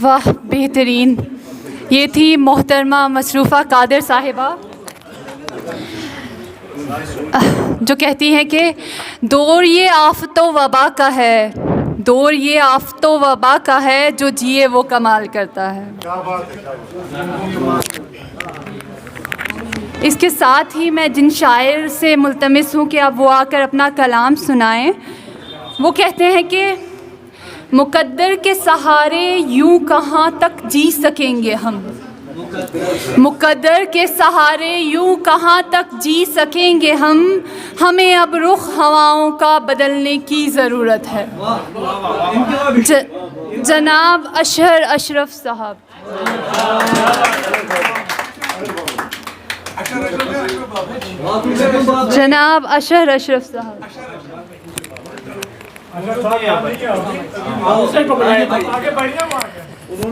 واہ بہترین. یہ تھی محترمہ مصروفہ قادر صاحبہ جو کہتی ہیں کہ دور یہ آفت و وبا کا ہے، دور یہ آفت و وبا کا ہے، جو جیے وہ کمال کرتا ہے. اس کے ساتھ ہی میں جن شاعر سے ملتمس ہوں کہ اب وہ آ کر اپنا کلام سنائیں، وہ کہتے ہیں کہ مقدر کے سہارے یوں کہاں تک جی سکیں گے ہم، مقدر کے سہارے یوں کہاں تک جی سکیں گے ہم، ہمیں اب رخ ہواؤں کا بدلنے کی ضرورت ہے. جناب اشہر اشرف صاحب. جناب اشہر اشرف صاحب.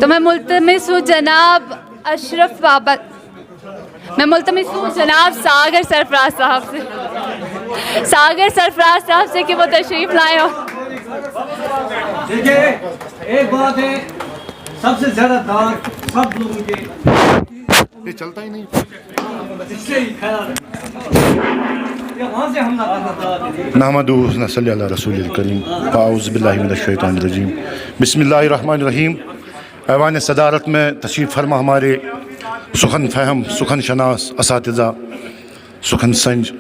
تو میں ملتمس ہوں جناب اشرف بابا، میں ملتمس ہوں جناب ساگر سرفراز صاحب سے، ساگر سرفراز صاحب سے کہ وہ تشریف لائیں. دیکھیے ایک بات ہے، سب سے زیادہ دار سب لوگوں کے یہ چلتا ہی نہیں. نحمدہ ونصلی علی رسول الکریم. اعوذ باللہ من الشیطان الرجیم. بسم اللہ الرحمن الرحیم. ایوان صدارت میں تشریف فرما ہمارے سخن فہم، سخن شناس اساتذہ، سخن سنج،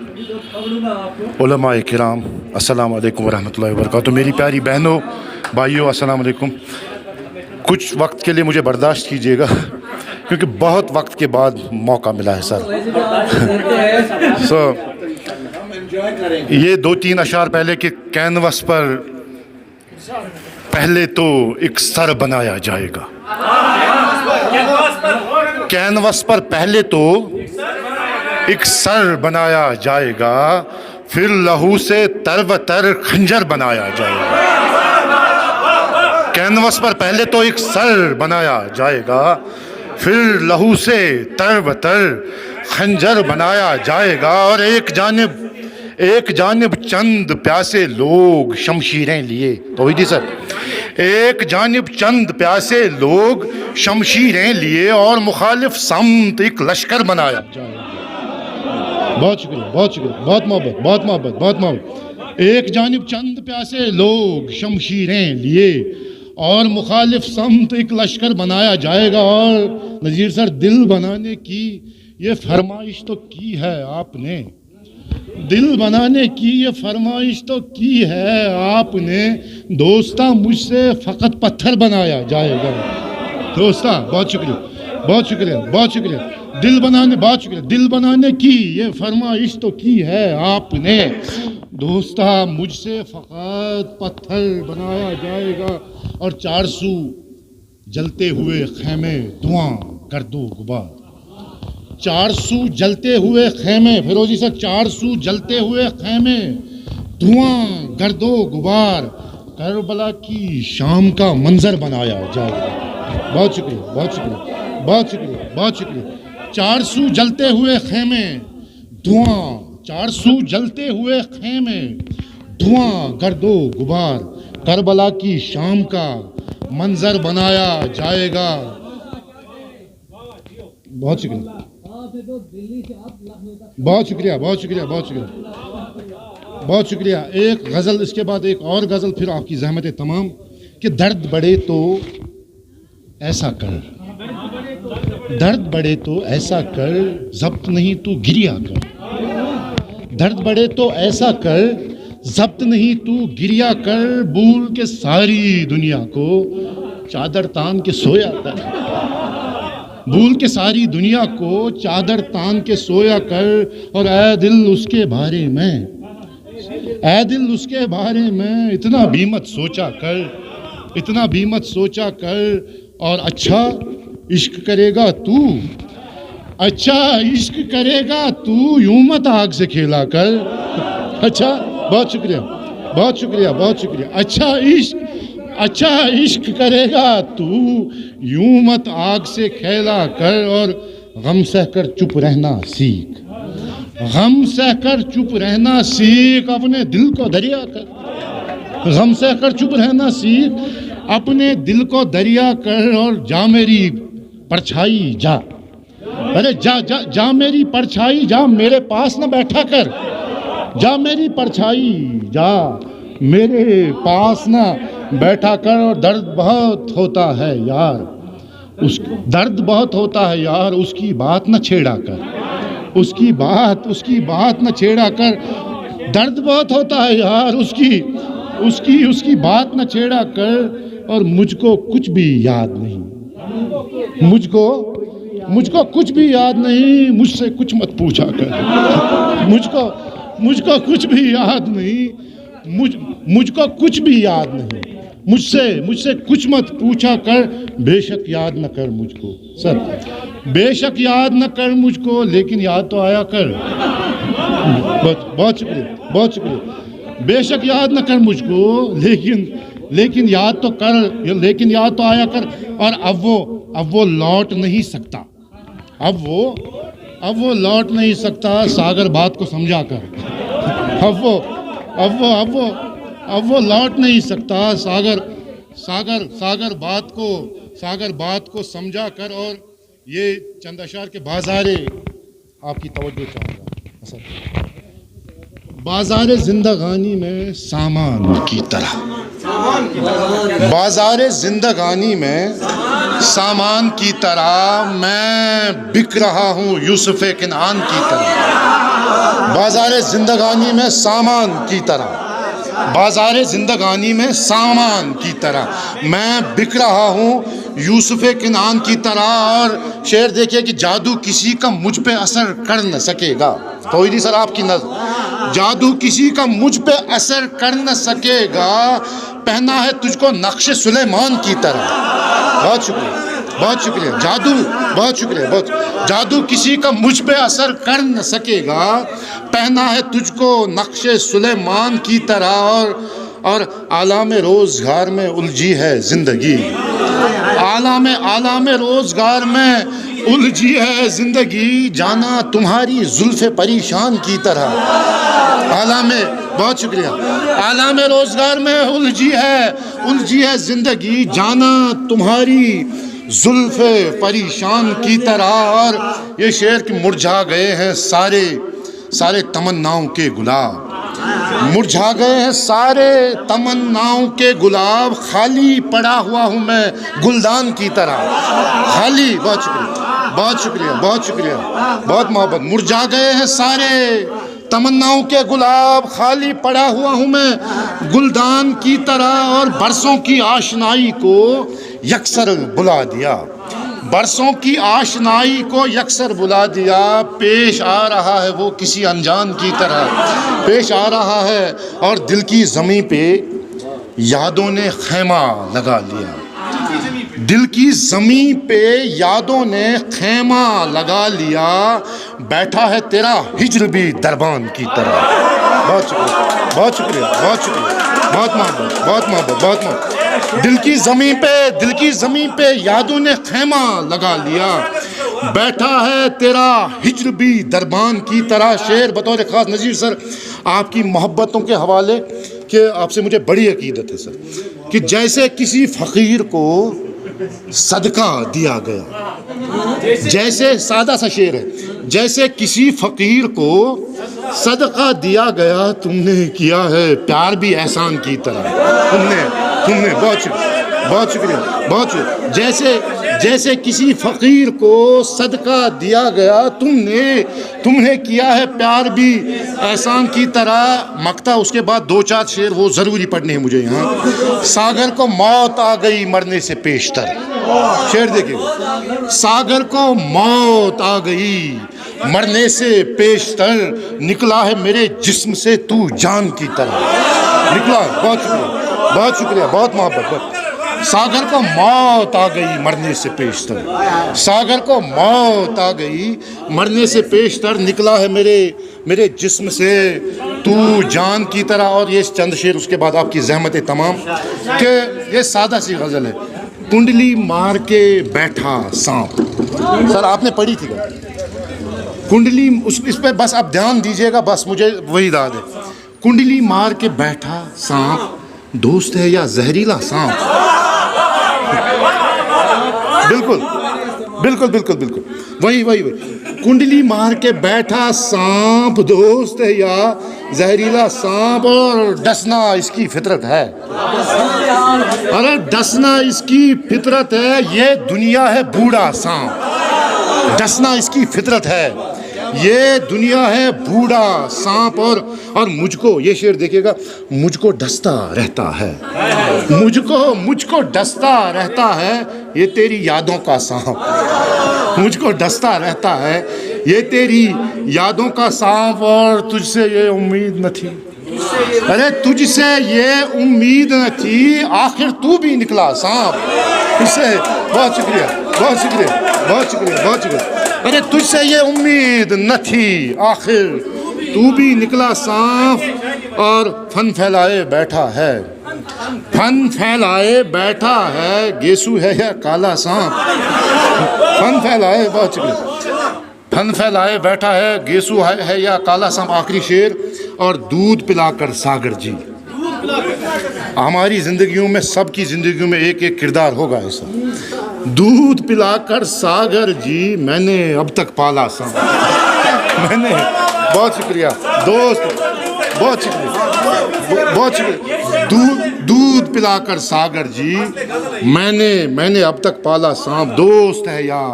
علماء کرام، السلام علیکم ورحمۃ اللہ وبرکاتہ. میری پیاری بہنوں، بھائیوں، السلام علیکم. کچھ وقت کے لیے مجھے برداشت کیجیے گا کیونکہ بہت وقت کے بعد موقع ملا ہے سر. یہ 2-3 اشعار پہلے کہ کینوس پر پہلے تو ایک سر بنایا جائے گا، کینوس پر پہلے تو ایک سر بنایا جائے گا، پھر لہو سے تر و تر خنجر بنایا جائے گا. کینوس پر پہلے تو ایک سر بنایا جائے گا، پھر لہو سے تر و تر خنجر بنایا جائے گا. اور ایک جانب چند پیاسے لوگ شمشیریں لیے، توحیدی سر، ایک جانب چند پیاسے لوگ شمشیریں لیے اور مخالف سمت ایک لشکر بنایا جائے گا. بہت شکریہ، بہت شکریہ، بہت محبت، بہت محبت، بہت محبت. ایک جانب چند پیاسے لوگ شمشیریں لیے اور مخالف سمت ایک لشکر بنایا جائے گا. اور نذیر سر، دل بنانے کی یہ فرمائش تو کی ہے آپ نے، دل بنانے کی یہ فرمائش تو کی ہے آپ نے، دوستاں مجھ سے فقط پتھر بنایا جائے گا. دوستاں بہت شکریہ، بہت شکریہ، بہت شکریہ. دل بنانے، بہت شکریہ، دل بنانے کی یہ فرمائش تو کی ہے آپ نے، دوستاں مجھ سے فقط پتھر بنایا جائے گا. اور 400 جلتے ہوئے خیمے دھواں گرد و غبار، 400 جلتے ہوئے خیمے، فیروزی سے 400 جلتے ہوئے خیمے دھواں گرد و غبار، کربلا کی شام کا منظر بنایا جائے گا. بہت شکریہ، بہت شکریہ، بہت شکریہ، بہت شکریہ. 400 جلتے ہوئے خیمے دھواں، 400 جلتے ہوئے خیمے دھواں گرد و غبار، کربلا کی شام کا منظر بنایا جائے گا. بہت شکریہ، بہت شکریہ، بہت شکریہ، بہت شکریہ، بہت شکریہ. ایک غزل، اس کے بعد ایک اور غزل، پھر آپ کی زحمت تمام. کہ درد بڑھے تو ایسا کر، درد بڑھے تو ایسا کر، ضبط نہیں تو گریا کر. درد بڑھے تو ایسا کر، ضبط نہیں تو گریا کر، بھول کے ساری دنیا کو چادر تان کے سویا کر. بھول کے ساری دنیا کو چادر تان کے سویا کر. اور اے دل اس کے بارے میں، اے دل اس کے بارے میں اتنا بھی مت سوچا کر، اتنا بھی مت سوچا کر. اور اچھا عشق کرے گا تو، اچھا عشق کرے گا تو، یوں مت آگ سے کھیلا کر. اچھا، بہت شکریہ، بہت شکریہ، بہت شکریہ. اچھا عشق کرے گا تو، یوں مت آگ سے کھیلا کر. اور غم سہ کر چپ رہنا سیکھ، غم سہ کر چپ رہنا سیکھ، اپنے دل کو دریا کر. غم سہ کر چپ رہنا سیکھ، اپنے دل کو دریا کر اور جا میری پرچھائی جا. ارے جا جا جا میری پرچھائی جا, میرے پاس نہ بیٹھا کر. جا میری پرچھائی جا, میرے پاس نہ بیٹھا کر. اور درد بہت ہوتا ہے یار, درد بہت ہوتا ہے یار, اس کی بات نہ چھیڑا کر. اس کی بات نہ چھیڑا کر. درد بہت ہوتا ہے یار, اس کی بات نہ چھیڑا کر. اور مجھ کو کچھ بھی یاد نہیں, مجھ کو کچھ بھی یاد نہیں, مجھ سے کچھ مت پوچھا کر. مجھ کو کچھ بھی یاد نہیں, مجھ کو کچھ بھی یاد نہیں, مجھ سے کچھ مت پوچھا کر. بے شک یاد نہ کر مجھ کو سر, بے شک یاد نہ کر مجھ کو, لیکن یاد تو آیا کر. بہت شکریہ. بے شک یاد نہ کر مجھ کو, لیکن یاد تو کر, لیکن یاد تو آیا کر. اور اب وہ لوٹ نہیں سکتا, اب وہ لوٹ نہیں سکتا. ساگر بات کو سمجھا کر. اب وہ لوٹ نہیں سکتا. ساگر بات کو سمجھا کر. اور یہ چند اشعار کے بازارے آپ کی توجہ چاہوں گا. بازار زندگانی میں سامان کی طرح, بازار زندگانی میں سامان کی طرح میں بک رہا ہوں یوسف کنعان کی طرح. بازار زندگانی میں سامان کی طرح, بازار زندگانی میں سامان کی طرح میں بک رہا ہوں یوسف کنعان کی طرح. اور شعر دیکھیے کہ جادو کسی کا مجھ پہ اثر کر نہ سکے گا. توحیدی سر آپ کی نظر, جادو کسی کا مجھ پہ اثر کر نہ سکے گا. پہنا ہے تجھ کو نقش سلیمان کی طرح. بہت شکریہ. جادو کسی کا مجھ پہ اثر کر نہ سکے گا. پہنا ہے تجھ کو نقش سلیمان کی طرح. اور عالم روزگار میں الجھی ہے زندگی, عالم روزگار میں الجھی ہے زندگی. جانا تمہاری زلف پریشان کی طرح. بہت شکریہ. عالم روزگار میں الجھی ہے زندگی. جانا تمہاری زلف پریشان کی طرح. اور یہ شعر کہ مرجھا گئے ہیں سارے تمناؤں کے گلاب, مرجھا گئے ہیں سارے تمناؤں کے گلاب. خالی پڑا ہوا ہوں میں گلدان کی طرح. خالی. بہت شکریہ. بہت محبت. مرجھا گئے ہیں سارے تمناؤں کے گلاب, خالی پڑا ہوا ہوں میں گلدان کی طرح. اور برسوں کی آشنائی کو یکسر بلا دیا, برسوں کی آشنائی کو یکسر بلا دیا. پیش آ رہا ہے وہ کسی انجان کی طرح, پیش آ رہا ہے. اور دل کی زمین پہ یادوں نے خیمہ لگا لیا, دل کی زمین پہ یادوں نے خیمہ لگا لیا. بیٹھا ہے تیرا ہجر بھی دربان کی طرح. بہت شکریہ. بہت محبت. دل کی زمین پہ یادوں نے خیمہ لگا لیا. بیٹھا ہے تیرا ہجر بھی دربان کی طرح. شعر بطور خاص نذیر سر آپ کی محبتوں کے حوالے کہ آپ سے مجھے بڑی عقیدت ہے سر, کہ جیسے کسی فقیر کو صدقہ دیا گیا, جیسے سادہ سا شعر ہے, جیسے کسی فقیر کو صدقہ دیا گیا, تم نے کیا ہے پیار بھی احسان کی طرح. تم نے بہت شکریہ. جیسے کسی فقیر کو صدقہ دیا گیا, تم نے کیا ہے پیار بھی احسان کی طرح. مقطع اس کے بعد 2-4 شعر وہ ضروری پڑھنے ہیں مجھے یہاں. ساگر کو موت آ گئی مرنے سے پیشتر. شعر دیکھیں, ساگر کو موت آ گئی مرنے سے پیشتر. نکلا ہے میرے جسم سے تو جان کی طرح. نکلا. بہت شکریہ. بہت محبت. ساگر کو موت آ گئی مرنے سے پیشتر, ساگر کو موت آ گئی مرنے سے پیشتر. نکلا ہے میرے جسم سے تو جان کی طرح. اور یہ چند شعر اس کے بعد آپ کی زحمت تمام, کہ یہ سادہ سی غزل ہے. کنڈلی مار کے بیٹھا سانپ. سر آپ نے پڑھی تھی کیا کنڈلی؟ اس پہ بس آپ دھیان دیجئے گا, بس مجھے وہی یاد ہے. کنڈلی مار کے بیٹھا سانپ, دوست ہے یا زہریلا سانپ. بالکل بالکل بالکل بالکل وہی وہی وہی کنڈلی مار کے بیٹھا سانپ دوست ہے یا زہریلا سانپ، اور ڈسنا اس کی فطرت ہے، ارے ڈسنا اس کی فطرت ہے، یہ دنیا ہے بوڑھا سانپ، ڈسنا اس کی فطرت ہے، یہ دنیا ہے بوڑھا سانپ، اور مجھ کو یہ شعر دیکھیے گا، مجھ کو ڈستا رہتا ہے، مجھ کو ڈستا رہتا ہے یہ تیری یادوں کا سانپ، مجھ کو ڈستا رہتا ہے یہ تیری یادوں کا سانپ، اور تجھ سے یہ امید نہ تھی، ارے تجھ سے یہ امید نہ تھی، آخر تو بھی نکلا سانپ، اس سے بہت شکریہ بہت شکریہ بہت شکریہ بہت شکریہ، ارے تجھ سے یہ امید نہ تھی، آخر تو بھی نکلا سانپ، اور فن پھیلائے بیٹھا ہے، فن پھیلائے بیٹھا ہے، گیسو ہے یا کالا سانپ، فن پھیلائے بہت شکریہ، فن پھیلائے بیٹھا ہے، گیسو ہے یا کالا سانپ۔ آخری شعر، اور دودھ پلا کر ساگر جی، ہماری زندگیوں میں سب کی زندگیوں میں ایک ایک کردار ہوگا ایسا، دودھ پلا کر ساگر جی میں نے اب تک پالا سانپ، میں نے بہت شکریہ دوست بہت شکریہ بہت شکریہ، دودھ پلا کر ساگر جی میں نے اب تک پالا سانپ، دوست ہے یا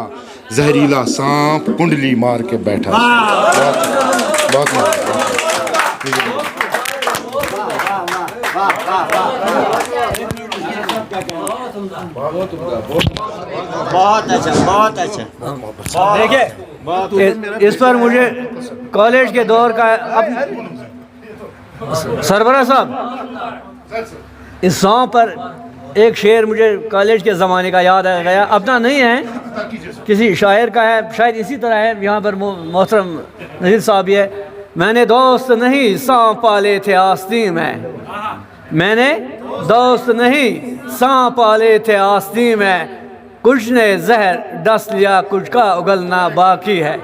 زہریلا سانپ کنڈلی مار کے بیٹھا، بہت بہت اچھا بہت اچھا۔ دیکھیے اس پر مجھے کالج کے دور کا سربراہ صاحب اس سانپ پر ایک شعر مجھے کالج کے زمانے کا یاد آ گیا، اپنا نہیں ہے کسی شاعر کا ہے، شاید اسی طرح ہے، یہاں پر محترم نذیر صاحب بھی ہے، میں نے دوست نہیں سانپ پالے تھے آستین میں، میں نے دوست نہیں سانپ پالے تھے آستین میں، کچھ نے زہر ڈس لیا کچھ کا اگلنا باقی ہے۔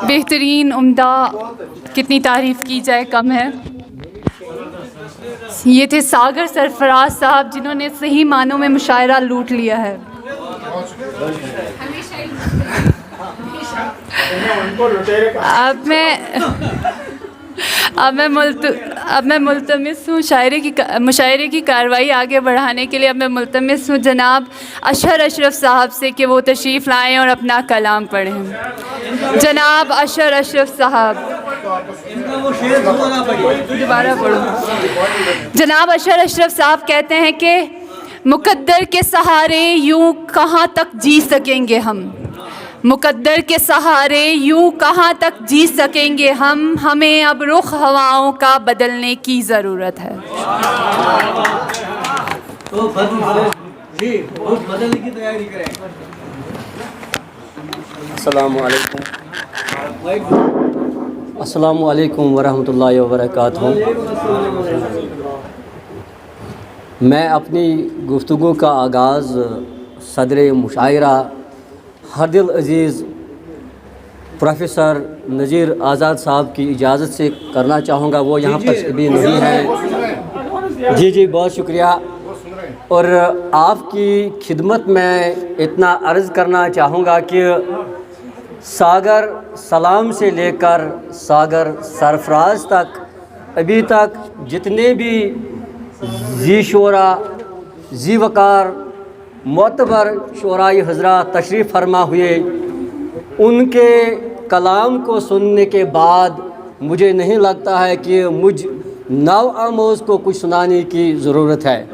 بہترین، عمدہ، کتنی تعریف کی جائے کم ہے۔ یہ تھے ساگر سرفراز صاحب جنہوں نے صحیح معنوں میں مشاعرہ لوٹ لیا ہے۔ اب میں ملتمس ہوں مشاعرے کی کارروائی آگے بڑھانے کے لیے اب میں ملتمس ہوں جناب اشہر اشرف صاحب سے کہ وہ تشریف لائیں اور اپنا کلام پڑھیں۔ جناب اشہر اشرف صاحب، دوبارہ پڑھوں۔ جناب اشہر اشرف صاحب کہتے ہیں کہ مقدر کے سہارے یوں کہاں تک جی سکیں گے ہم، مقدر کے سہارے یوں کہاں تک جی سکیں گے ہم، ہمیں اب رخ ہواؤں کا بدلنے کی ضرورت ہے۔ السلام علیکم ورحمۃ اللہ وبرکاتہ۔ میں اپنی گفتگو کا آغاز صدر مشاعرہ ہر دل عزیز پروفیسر نذیر آزاد صاحب کی اجازت سے کرنا چاہوں گا، وہ یہاں پر ابھی نہیں ہیں۔ جی بہت شکریہ، اور آپ کی خدمت میں اتنا عرض کرنا چاہوں گا کہ ساگر سلام سے لے کر ساگر سرفراز تک ابھی تک جتنے بھی ذی شعرا ذی وقار معتبر شعرائی حضرات تشریف فرما ہوئے، ان کے کلام کو سننے کے بعد مجھے نہیں لگتا ہے کہ مجھ نو آموز کو کچھ سنانے کی ضرورت ہے۔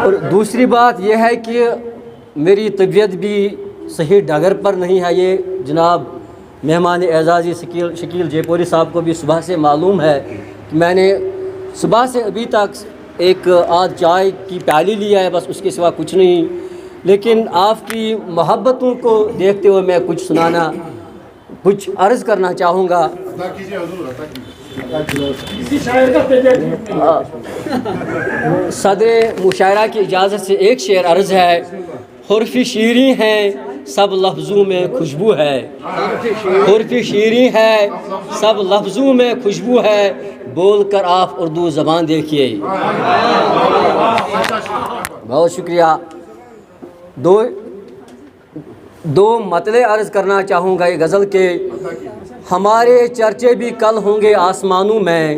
اور دوسری بات یہ ہے کہ میری طبیعت بھی صحیح ڈگر پر نہیں ہے، یہ جناب مہمان اعزازی شکیل جے پوری صاحب کو بھی صبح سے معلوم ہے کہ میں نے صبح سے ابھی تک ایک آدھ چائے کی پیالی لیا ہے، بس اس کے سوا کچھ نہیں، لیکن آپ کی محبتوں کو دیکھتے ہوئے میں کچھ عرض کرنا چاہوں گا۔ صدر مشاعرہ کی اجازت سے ایک شعر عرض ہے۔ حرف شیریں ہیں سب لفظوں میں خوشبو ہے، حرف شیریں ہے سب لفظوں میں خوشبو ہے، بول کر آپ اردو زبان دیکھیے. بہت شکریہ. دو مطلع عرض کرنا چاہوں گا یہ غزل کے. ہمارے چرچے بھی کل ہوں گے آسمانوں میں,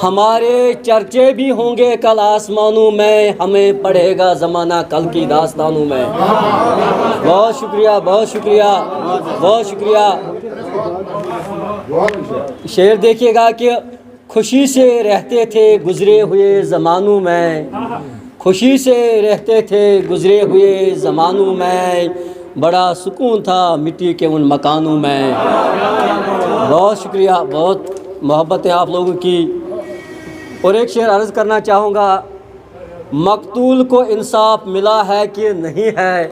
ہمارے چرچے بھی ہوں گے کل آسمانوں میں, ہمیں پڑھے گا زمانہ کل کی داستانوں میں. بہت شکریہ, بہت شکریہ, بہت شکریہ. شعر دیکھیے گا کہ خوشی سے رہتے تھے گزرے ہوئے زمانوں میں, خوشی سے رہتے تھے گزرے ہوئے زمانوں میں, بڑا سکون تھا مٹی کے ان مکانوں میں. بہت شکریہ, بہت محبت ہے آپ لوگوں کی. اور ایک شعر عرض کرنا چاہوں گا. مقتول کو انصاف ملا ہے کہ نہیں ہے,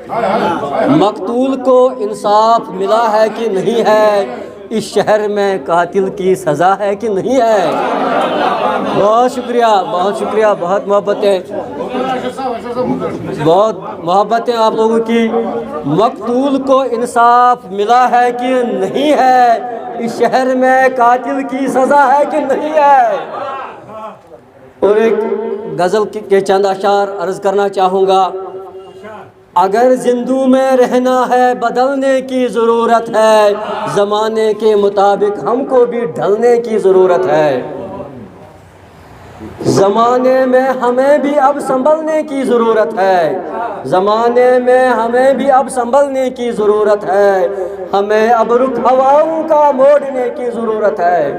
مقتول کو انصاف ملا ہے کہ نہیں ہے, اس شہر میں قاتل کی سزا ہے کہ نہیں ہے. بہت شکریہ, بہت شکریہ, بہت محبت ہے, بہت محبت ہے آپ لوگوں کی. مقتول کو انصاف ملا ہے کہ نہیں ہے, اس شہر میں قاتل کی سزا ہے کہ نہیں ہے. اور ایک غزل کے چند اشعار عرض کرنا چاہوں گا. اگر زندوں میں رہنا ہے بدلنے کی ضرورت ہے, زمانے کے مطابق ہم کو بھی ڈھلنے کی ضرورت ہے. زمانے میں ہمیں بھی اب سنبھلنے کی ضرورت ہے, زمانے میں ہمیں بھی اب سنبھلنے کی ضرورت ہے, ہمیں اب رخ ہواؤں کا موڑنے کی ضرورت ہے,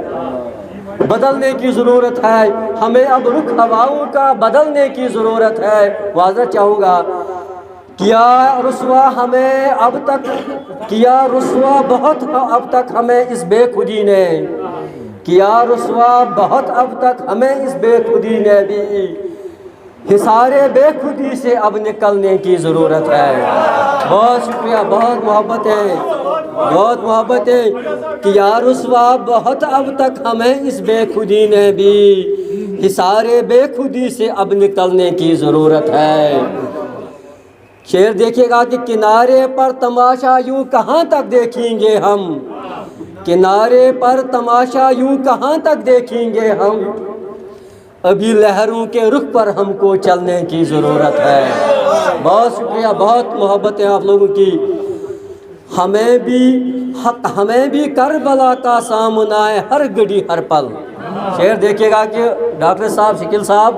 بدلنے کی ضرورت ہے, ہمیں اب رخ ہواؤں کا بدلنے کی ضرورت ہے. واضح چاہوں گا. کیا رسوا ہمیں اب تک, کیا رسوا بہت اب تک ہمیں اس بے خودی نے, کیا رسوا بہت اب تک ہمیں اس بے خودی نے بھی, حصار بے خودی سے اب نکلنے کی ضرورت ہے. بہت شکریہ, بہت محبت ہے, بہت محبت ہے. کیا رسوا بہت اب تک ہمیں اس بے خودی نے بھی, حصار بے خودی سے اب نکلنے کی ضرورت ہے. شعر دیکھیے گا کہ کنارے پر تماشا یوں کہاں تک دیکھیں گے ہم, کنارے پر تماشا یوں کہاں تک دیکھیں گے ہم, ابھی لہروں کے رخ پر ہم کو چلنے کی ضرورت ہے. بہت شکریہ, بہت محبت ہے آپ لوگوں کی. ہمیں بھی کربلا کا سامنا ہے ہر گھڑی ہر پل. شعر دیکھیے گا کہ ڈاکٹر صاحب, شکیل صاحب,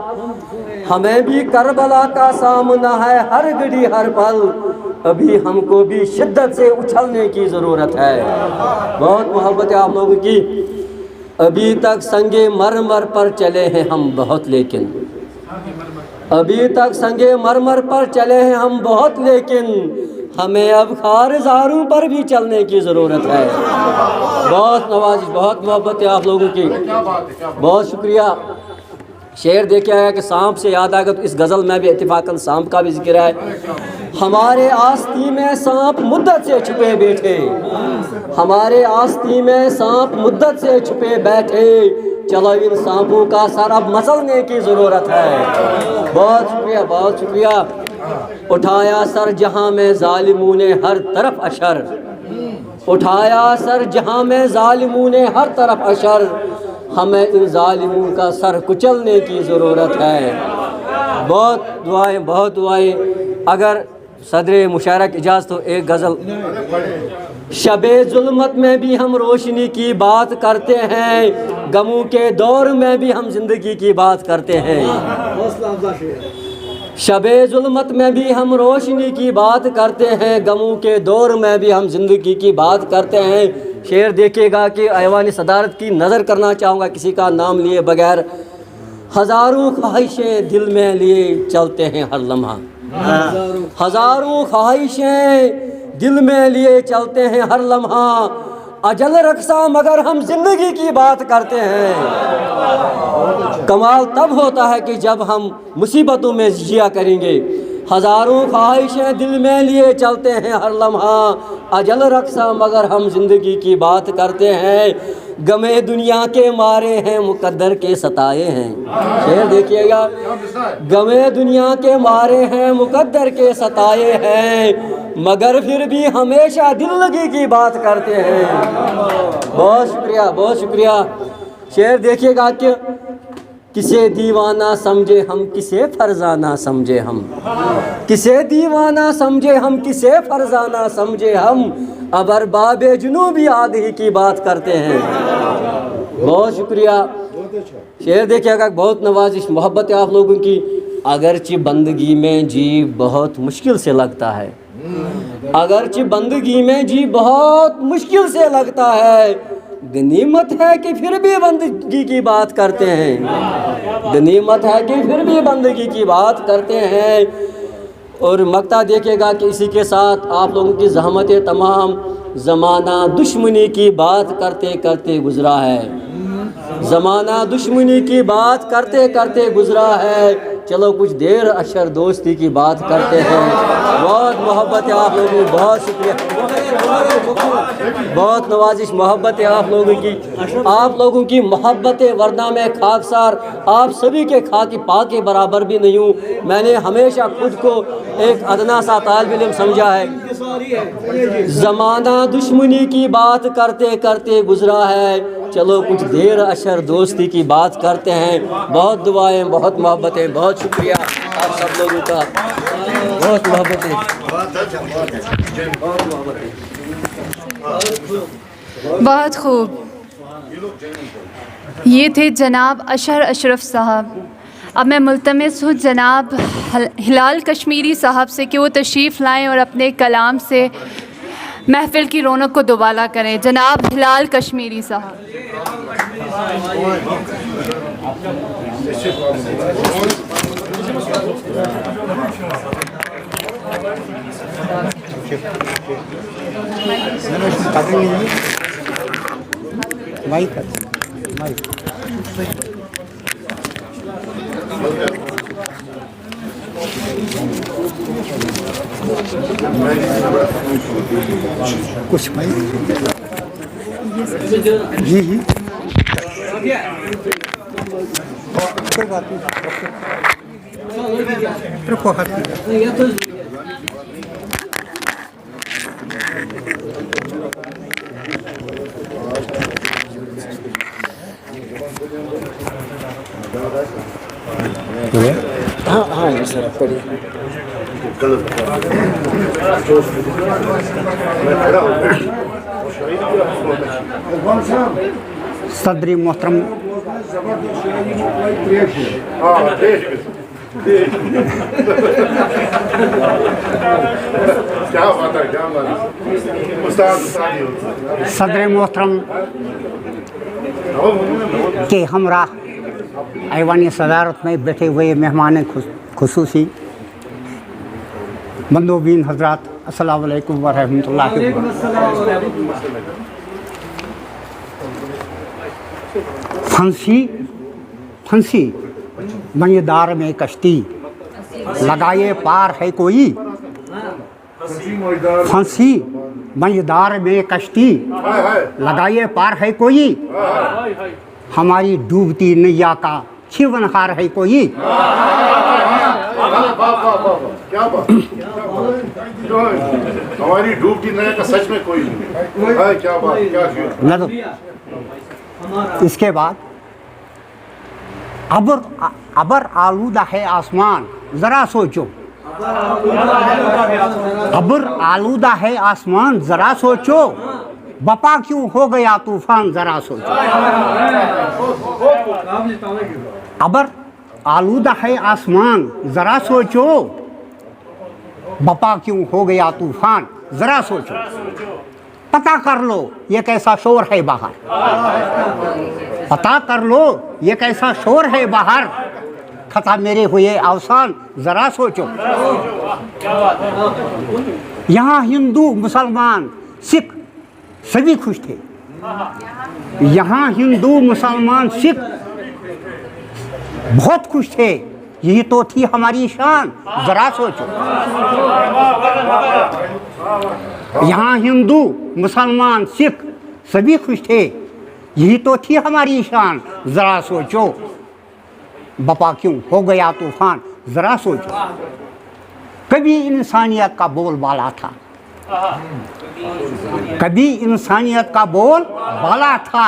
ہمیں بھی کربلا کا سامنا ہے ہر گھڑی ہر پل, ابھی ہم کو بھی شدت سے اچھلنے کی ضرورت ہے. بہت محبت ہے آپ لوگوں کی. ابھی تک سنگ مرمر پر چلے ہیں ہم بہت, لیکن ابھی تک سنگ مرمر پر چلے ہیں ہم بہت, لیکن ہمیں اب خارزاروں پر بھی چلنے کی ضرورت ہے. بہت نوازش, بہت محبت ہے آپ لوگوں کی. بہت شکریہ. شعر دیکھا ہے کہ سانپ سے یاد آئے گا تو اس غزل میں بھی اتفاقاً سانپ کا بھی ذکر ہے. ہمارے آستی میں سانپ مدت سے چھپے بیٹھے, ہمارے آستی میں سانپ مدت سے چھپے بیٹھے, چلو ان سانپوں کا سر اب مسلنے کی ضرورت ہے. بہت شکریہ, بہت شکریہ. اٹھایا سر جہاں میں ظالموں نے ہر طرف اشر, اٹھایا سر جہاں میں ظالموں نے ہر طرف اشر, ہمیں ان ظالموں کا سر کچلنے کی ضرورت ہے. بہت دعائیں, بہت دعائیں. اگر صدر مشاعرہ کی اجازت ہو ایک غزل. شب ظلمت میں بھی ہم روشنی کی بات کرتے ہیں, غموں کے دور میں بھی ہم زندگی کی بات کرتے ہیں. شب ظلمت میں بھی ہم روشنی کی بات کرتے ہیں, غموں کے دور میں بھی ہم زندگی کی بات کرتے ہیں. شعر دیکھیے گا کہ ایوان صدارت کی نظر کرنا چاہوں گا کسی کا نام لیے بغیر. ہزاروں خواہشیں دل میں لیے چلتے ہیں ہر لمحہ, ہزاروں خواہشیں دل میں لیے چلتے ہیں ہر لمحہ, اجل رقصہ مگر ہم زندگی کی بات کرتے ہیں. کمال تب ہوتا ہے کہ جب ہم مصیبتوں میں جیا کریں گے. ہزاروں خواہشیں دل میں لیے چلتے ہیں ہر لمحہ, اجل رقصہ مگر ہم زندگی کی بات کرتے ہیں. غمے دنیا کے مارے ہیں مقدر کے ستائے ہیں. شعر دیکھیے گا. غمے دنیا کے مارے ہیں مقدر کے ستائے ہیں, مگر پھر بھی ہمیشہ دل لگی کی بات کرتے ہیں. بہت شکریہ, بہت شکریہ. شعر دیکھیے گا کہ کسے دیوانہ سمجھے ہم کسے فرزانہ سمجھے ہم، کسے دیوانہ سمجھے ہم کسے فرزانہ سمجھے ہم، اب ارباب جنوبی آدھی کی بات کرتے ہیں۔ بہت شکریہ۔ شعر دیکھیے گا، بہت نوازش محبت ہے آپ لوگوں کی۔ اگرچہ بندگی میں جی بہت مشکل سے لگتا ہے، اگرچہ بندگی میں جی بہت مشکل سے لگتا ہے، غنیمت ہے کہ پھر بھی بندگی کی بات کرتے ہیں، غنیمت ہے کہ پھر بھی بندگی کی بات کرتے ہیں۔ اور مقطع دیکھے گا کہ اسی کے ساتھ آپ لوگوں کی زحمتیں تمام، زمانہ دشمنی کی بات کرتے کرتے گزرا ہے، زمانہ دشمنی کی بات کرتے کرتے گزرا ہے، چلو کچھ دیر اشر دوستی کی بات کرتے ہیں۔ بہت محبت ہے آپ لوگوں کی، بہت شکریہ، بہت نوازش محبت ہے آپ لوگوں کی، آپ لوگوں کی محبت ہے، ورنہ میں خاکسار آپ سبھی کے خاکی پا کے برابر بھی نہیں ہوں۔ میں نے ہمیشہ خود کو ایک ادنا سا طالب علم سمجھا ہے۔ زمانہ دشمنی کی بات کرتے کرتے گزرا ہے، چلو کچھ دیر اشر دوستی کی بات کرتے ہیں۔ بہت دعائیں، بہت محبتیں، بہت شکریہ آپ سب لوگوں کا، بہت محبتیں۔ بہت خوب۔ یہ تھے جناب اشر اشرف صاحب۔ اب میں ملتمس ہوں جناب ہلال کشمیری صاحب سے کہ وہ تشریف لائیں اور اپنے کلام سے محفل کی رونق کو دوبالا کریں۔ جناب ہلال کشمیری صاحب۔ کچھ جی جی کوئی بات نہیں، رکو ہاتھ ہاں سر پڑھیے۔ صدر محترم صدر محترم کے ہمراہ ایوانی صدارت میں بیٹھے ہوئے مہمان خصوصی مندوبین حضرات، السلام علیکم ورحمۃ اللہ وبرکاتہ۔ پھنسی منجدار میں کشتی لگائے پار ہے کوئی، پھنسی منجدار میں کشتی لگائے پار ہے کوئی، ہماری ڈوبتی نیا کا چھونہار ہے کوئی۔ ہماری ڈوبتی نیا کا سچ میں کوئی نہیں، کیا بات، کیا اس کے بعد ابر آلودہ ہے آسمان، ذرا سوچو، ابر آلودہ ہے آسمان، ذرا سوچو، بپا کیوں ہو گیا طوفان، ذرا سوچو۔ ابر آلودہ ہے آسمان، ذرا سوچو، بپا کیوں ہو گیا طوفان، ذرا سوچو۔ پتہ کر لو یہ کیسا شور ہے باہر، پتہ کر لو یہ کیسا شور ہے باہر، خطا میرے ہوئے اوسان، ذرا سوچو۔ یہاں ہندو مسلمان سکھ سبھی خوش تھے، یہاں ہندو مسلمان سکھ بہت خوش تھے، یہی تو تھی ہماری شان، ذرا سوچو۔ یہاں ہندو مسلمان سکھ سبھی خوش تھے، یہی تو تھی ہماری شان، ذرا سوچو، بپا کیوں ہو گیا طوفان، ذرا سوچو۔ کبھی انسانیت کا بول بالا تھا، کبھی انسانیت کا بول بالا تھا،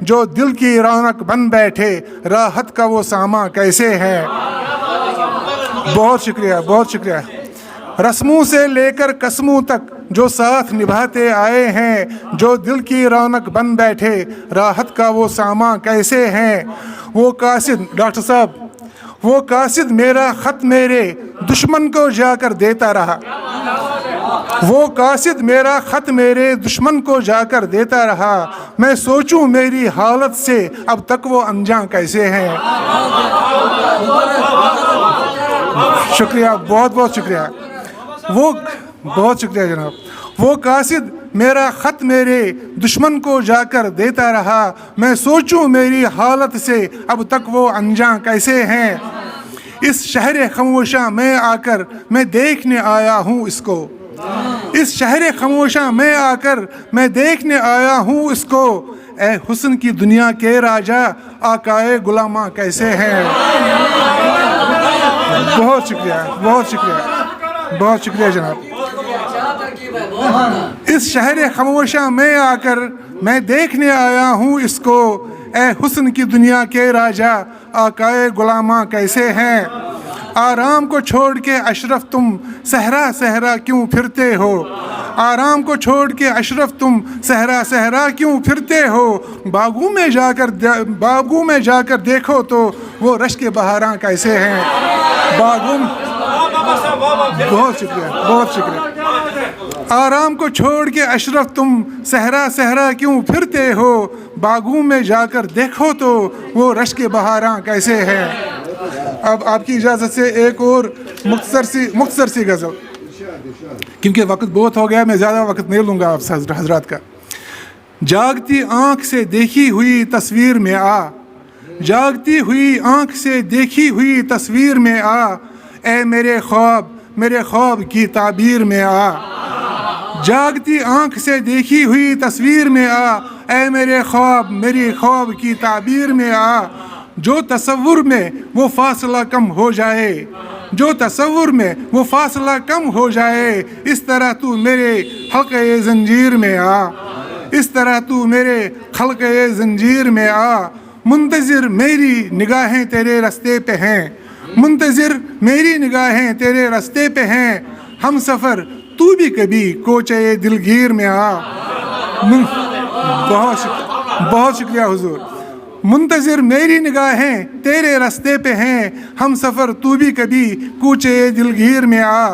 جو دل کی رونق بن بیٹھے راحت کا وہ سامان کیسے ہے. بہت شکریہ، بہت شکریہ. رسموں سے لے کر قسموں تک جو ساتھ نبھاتے آئے ہیں، جو دل کی رونق بن بیٹھے راحت کا وہ سامان کیسے ہیں. وہ قاصد، ڈاکٹر صاحب، وہ قاصد میرا خط میرے دشمن کو جا کر دیتا رہا. وہ قاصد میرا خط میرے دشمن کو جا کر دیتا رہا. میں سوچوں میری حالت سے اب تک وہ انجام کیسے ہیں. شکریہ، بہت بہت شکریہ. وہ بہت شکریہ جناب. وہ قاصد میرا خط میرے دشمن کو جا کر دیتا رہا. میں سوچوں میری حالت سے اب تک وہ انجام کیسے ہیں. اس شہر خاموشاں میں آ کر میں دیکھنے آیا ہوں اس کو. اس شہر خاموشاں میں آ کر میں دیکھنے آیا ہوں اس کو. اے حسن کی دنیا کے راجا آقائے غلاماں کیسے ہیں. بہت شکریہ، بہت شکریہ، بہت شکریہ جناب. اس شہر خاموشاں میں آ کر میں دیکھنے آیا ہوں اس کو. اے حسن کی دنیا کے راجا آقائے غلاماں کیسے ہیں. آرام کو چھوڑ کے اشرف تم صحرا صحرا کیوں پھرتے ہو. آرام کو چھوڑ کے اشرف تم صحرا صحرا کیوں پھرتے ہو. باغوں میں جا کر دیکھو تو وہ رشک بہاراں کیسے ہیں. باغوں، بہت شکریہ، بہت شکریہ. آرام کو چھوڑ کے اشرف تم صحرا صحرا کیوں پھرتے ہو. باغوں میں جا کر دیکھو تو وہ رشک بہاراں کیسے ہیں. اب آپ کی اجازت سے ایک اور مختصر سی غزل، کیونکہ وقت بہت ہو گیا، میں زیادہ وقت نہیں لوں گا آپ حضرات کا. جاگتی آنکھ سے دیکھی ہوئی تصویر میں آ. جاگتی ہوئی آنکھ سے دیکھی ہوئی تصویر میں آ. اے میرے خواب کی تعبیر میں آ. جاگتی آنکھ سے دیکھی ہوئی تصویر میں آ. اے میری خواب کی تعبیر میں آ. جو تصور میں وہ فاصلہ کم ہو جائے، جو تصور میں وہ فاصلہ کم ہو جائے. اس طرح تو میرے حلقے زنجیر میں آ. اس طرح تو میرے حلقے زنجیر میں آ. منتظر میری نگاہیں تیرے راستے پہ ہیں. منتظر میری نگاہیں تیرے راستے پہ ہیں. ہم سفر تو بھی کبھی کوچے دلگیر میں آ. بہت شکریہ حضور. منتظر میری نگاہیں تیرے راستے پہ ہیں. ہم سفر تو بھی کبھی کوچے دلگیر میں آ.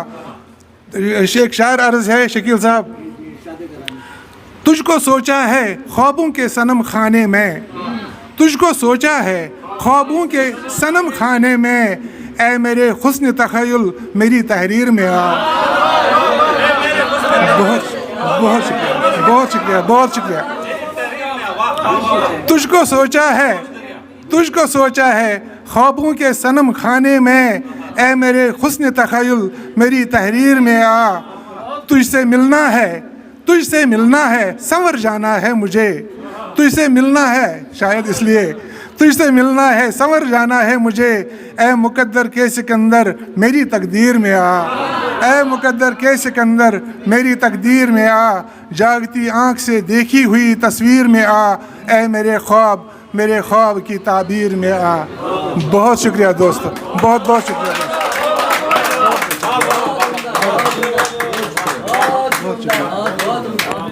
ایک شاعر عرض ہے شکیل صاحب. تجھ کو سوچا ہے خوابوں کے صنم خانے میں. تجھ کو سوچا ہے خوابوں کے صنم خانے میں. اے میرے حسن تخیل میری تحریر میں آ. بہت شکریہ، بہت شکریہ، بہت شکریہ. تجھ کو سوچا ہے خوابوں کے صنم خانے میں. اے میرے حسن تخیل میری تحریر میں آ. تجھ سے ملنا ہے سنور جانا ہے مجھے. تجھ سے ملنا ہے، شاید اس لیے تجھ سے ملنا ہے سنور جانا ہے مجھے. اے مقدر کے سکندر میری تقدیر میں آ. اے مقدر کے سکندر میری تقدیر میں آ. جاگتی آنکھ سے دیکھی ہوئی تصویر میں آ. اے میرے خواب کی تعبیر میں آ. بہت شکریہ دوستو، بہت بہت شکریہ دوستو.